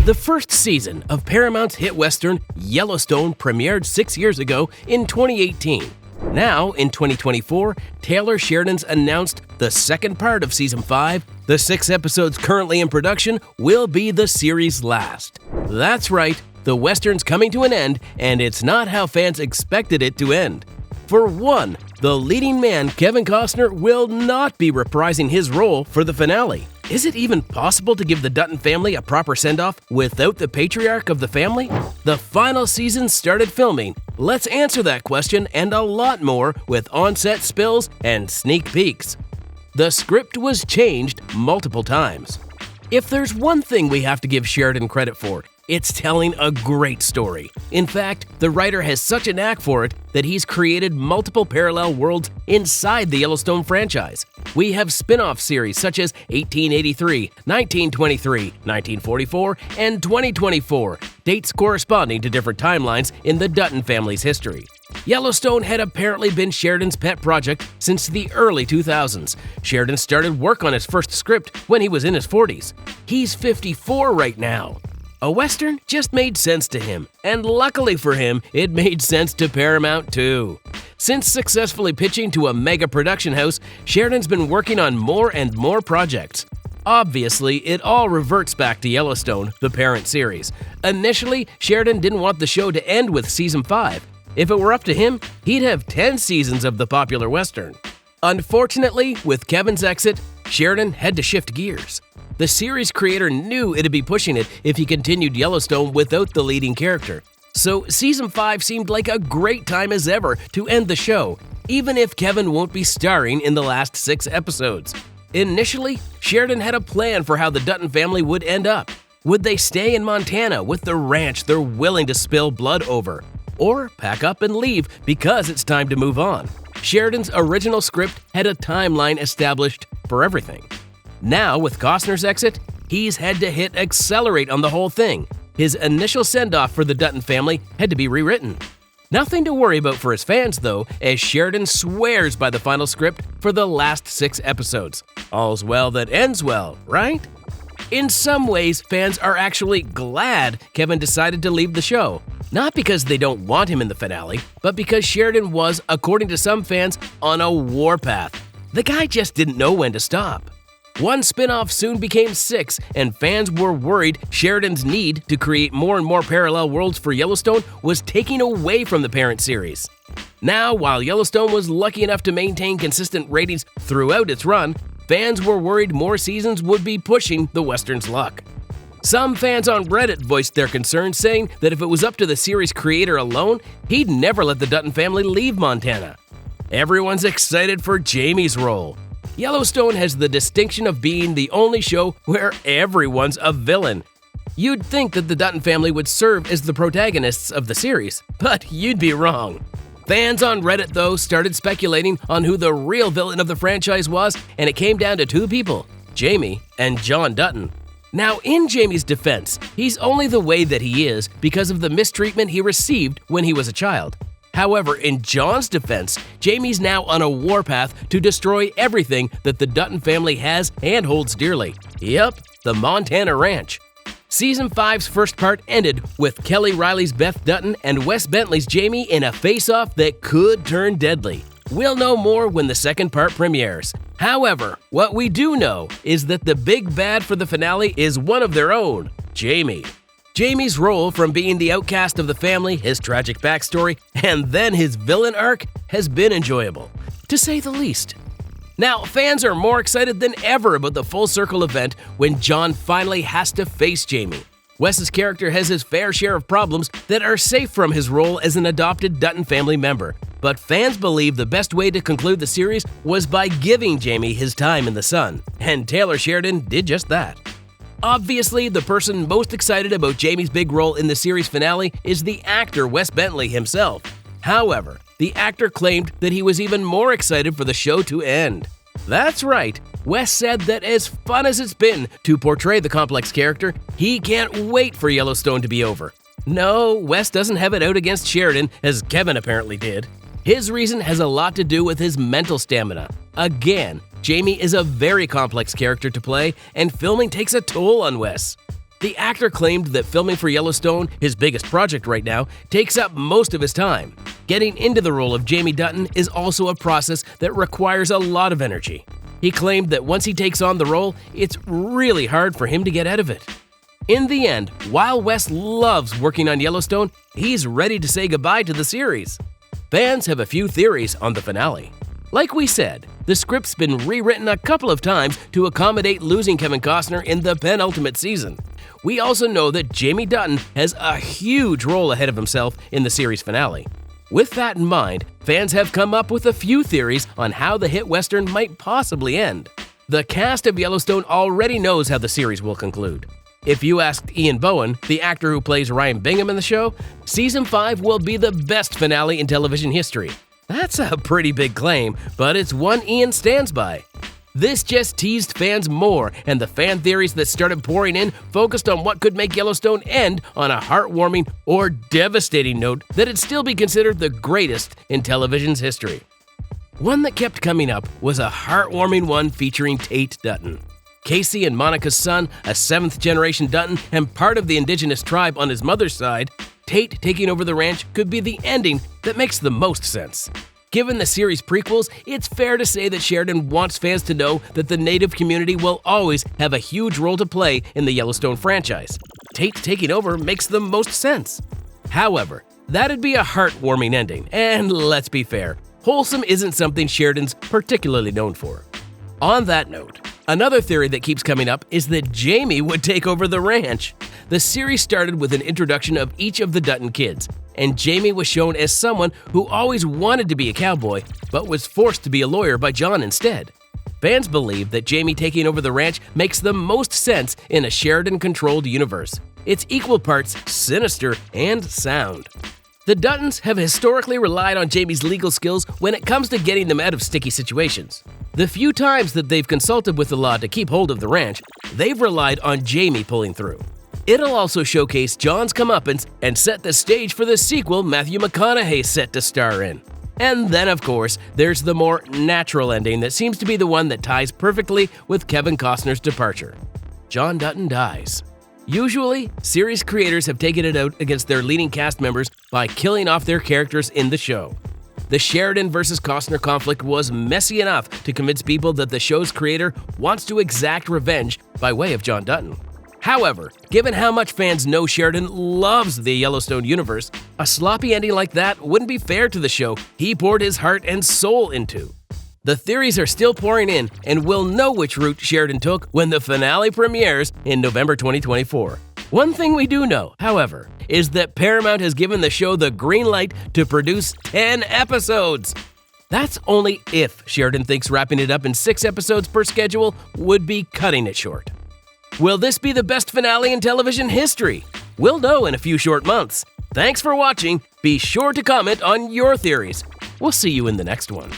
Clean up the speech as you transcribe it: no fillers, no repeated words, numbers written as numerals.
The first season of Paramount's hit western Yellowstone premiered 6 years ago in 2018. Now, in 2024, Taylor Sheridan's announced the second part of Season 5. The 6 episodes currently in production will be the series' last. That's right, the western's coming to an end, and it's not how fans expected it to end. For one, the leading man, Kevin Costner, will not be reprising his role for the finale. Is it even possible to give the Dutton family a proper send-off without the patriarch of the family? The final season started filming. Let's answer that question and a lot more with on-set spills and sneak peeks. The script was changed multiple times. If there's one thing we have to give Sheridan credit for, it's telling a great story. In fact, the writer has such a knack for it that he's created multiple parallel worlds inside the Yellowstone franchise. We have spin-off series such as 1883, 1923, 1944, and 2024, dates corresponding to different timelines in the Dutton family's history. Yellowstone had apparently been Sheridan's pet project since the early 2000s. Sheridan started work on his first script when he was in his 40s. He's 54 right now. A western just made sense to him, and luckily for him, it made sense to Paramount too. Since successfully pitching to a mega production house, Sheridan's been working on more and more projects. Obviously, it all reverts back to Yellowstone, the parent series. Initially, Sheridan didn't want the show to end with Season 5. If it were up to him, he'd have 10 seasons of the popular western. Unfortunately, with Kevin's exit, Sheridan had to shift gears. The series creator knew it'd be pushing it if he continued Yellowstone without the leading character. So Season 5 seemed like a great time as ever to end the show, even if Kevin won't be starring in the last 6 episodes. Initially, Sheridan had a plan for how the Dutton family would end up. Would they stay in Montana with the ranch they're willing to spill blood over? Or pack up and leave because it's time to move on? Sheridan's original script had a timeline established for everything. Now, with Costner's exit, he's had to hit accelerate on the whole thing. His initial send-off for the Dutton family had to be rewritten. Nothing to worry about for his fans, though, as Sheridan swears by the final script for the last 6 episodes. All's well that ends well, right? In some ways, fans are actually glad Kevin decided to leave the show. Not because they don't want him in the finale, but because Sheridan was, according to some fans, on a warpath. The guy just didn't know when to stop. One spin-off soon became 6, and fans were worried Sheridan's need to create more and more parallel worlds for Yellowstone was taking away from the parent series. Now, while Yellowstone was lucky enough to maintain consistent ratings throughout its run, fans were worried more seasons would be pushing the western's luck. Some fans on Reddit voiced their concerns, saying that if it was up to the series creator alone, he'd never let the Dutton family leave Montana. Everyone's excited for Jamie's role. Yellowstone has the distinction of being the only show where everyone's a villain. You'd think that the Dutton family would serve as the protagonists of the series, but you'd be wrong. Fans on Reddit, though, started speculating on who the real villain of the franchise was, and it came down to 2 people, Jamie and John Dutton. Now, in Jamie's defense, he's only the way that he is because of the mistreatment he received when he was a child. However, in John's defense, Jamie's now on a warpath to destroy everything that the Dutton family has and holds dearly. Yep, the Montana Ranch. Season 5's first part ended with Kelly Riley's Beth Dutton and Wes Bentley's Jamie in a face-off that could turn deadly. We'll know more when the second part premieres. However, what we do know is that the big bad for the finale is one of their own, Jamie. Jamie's role, from being the outcast of the family, his tragic backstory, and then his villain arc, has been enjoyable, to say the least. Now, fans are more excited than ever about the full circle event when John finally has to face Jamie. Wes's character has his fair share of problems that are safe from his role as an adopted Dutton family member, but fans believe the best way to conclude the series was by giving Jamie his time in the sun, and Taylor Sheridan did just that. Obviously, the person most excited about Jamie's big role in the series finale is the actor Wes Bentley himself. However, the actor claimed that he was even more excited for the show to end. That's right, Wes said that as fun as it's been to portray the complex character, he can't wait for Yellowstone to be over. No, Wes doesn't have it out against Sheridan, as Kevin apparently did. His reason has a lot to do with his mental stamina. Again, Jamie is a very complex character to play, and filming takes a toll on Wes. The actor claimed that filming for Yellowstone, his biggest project right now, takes up most of his time. Getting into the role of Jamie Dutton is also a process that requires a lot of energy. He claimed that once he takes on the role, it's really hard for him to get out of it. In the end, while Wes loves working on Yellowstone, he's ready to say goodbye to the series. Fans have a few theories on the finale. Like we said, the script's been rewritten a couple of times to accommodate losing Kevin Costner in the penultimate season. We also know that Jamie Dutton has a huge role ahead of himself in the series finale. With that in mind, fans have come up with a few theories on how the hit western might possibly end. The cast of Yellowstone already knows how the series will conclude. If you asked Ian Bohen, the actor who plays Ryan Bingham in the show, Season 5 will be the best finale in television history. That's a pretty big claim, but it's one Ian stands by. This just teased fans more, and the fan theories that started pouring in focused on what could make Yellowstone end on a heartwarming or devastating note that'd still be considered the greatest in television's history. One that kept coming up was a heartwarming one featuring Tate Dutton. Casey and Monica's son, a 7th-generation Dutton and part of the indigenous tribe on his mother's side, Tate taking over the ranch could be the ending that makes the most sense. Given the series prequels, it's fair to say that Sheridan wants fans to know that the Native community will always have a huge role to play in the Yellowstone franchise. Tate taking over makes the most sense. However, that'd be a heartwarming ending, and let's be fair, wholesome isn't something Sheridan's particularly known for. On that note, another theory that keeps coming up is that Jamie would take over the ranch. The series started with an introduction of each of the Dutton kids, and Jamie was shown as someone who always wanted to be a cowboy, but was forced to be a lawyer by John instead. Fans believe that Jamie taking over the ranch makes the most sense in a Sheridan-controlled universe. It's equal parts sinister and sound. The Duttons have historically relied on Jamie's legal skills when it comes to getting them out of sticky situations. The few times that they've consulted with the law to keep hold of the ranch, they've relied on Jamie pulling through. It'll also showcase John's comeuppance and set the stage for the sequel Matthew McConaughey's set to star in. And then, of course, there's the more natural ending that seems to be the one that ties perfectly with Kevin Costner's departure. John Dutton dies. Usually, series creators have taken it out against their leading cast members by killing off their characters in the show. The Sheridan versus Costner conflict was messy enough to convince people that the show's creator wants to exact revenge by way of John Dutton. However, given how much fans know Sheridan loves the Yellowstone universe, a sloppy ending like that wouldn't be fair to the show he poured his heart and soul into. The theories are still pouring in, and we'll know which route Sheridan took when the finale premieres in November 2024. One thing we do know, however, is that Paramount has given the show the green light to produce 10 episodes. That's only if Sheridan thinks wrapping it up in 6 episodes per schedule would be cutting it short. Will this be the best finale in television history? We'll know in a few short months. Thanks for watching. Be sure to comment on your theories. We'll see you in the next one.